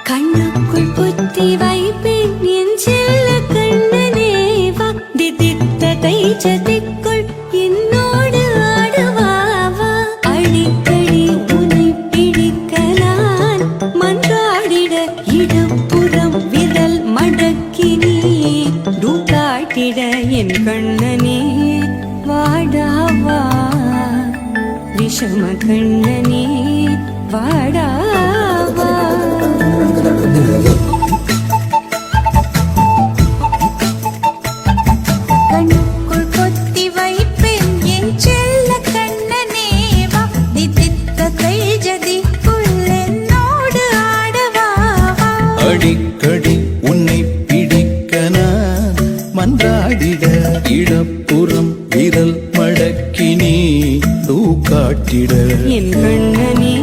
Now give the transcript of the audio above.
கண்ணுக்குள் புத்தி வைப்பேன் என் செல்ல கண்ணனே வா திதித்ததை சதிக்குள் என்னோடு ஆடுவாவா அடிக்கடி உன்னை பிடிக்க நான் மன்றாடிட இடப்புறம் விரல் மடக்கினே காட்டிட என் கண்ணனே வாடாவா விஷம கண்ணனே வாடாவா கண்ணுக்குள் கொத்தி வைப்பேன் என் செல்ல கண்ணனே வா திதித்ததை ஜதிக்குள் என்னோடு ஆடவா அடிக்கடி உன்னை பிடிக்க நான் மன்றாடிட இடப்புறம் விரல் மடக்கினே காட்டிட என் கண்ணனே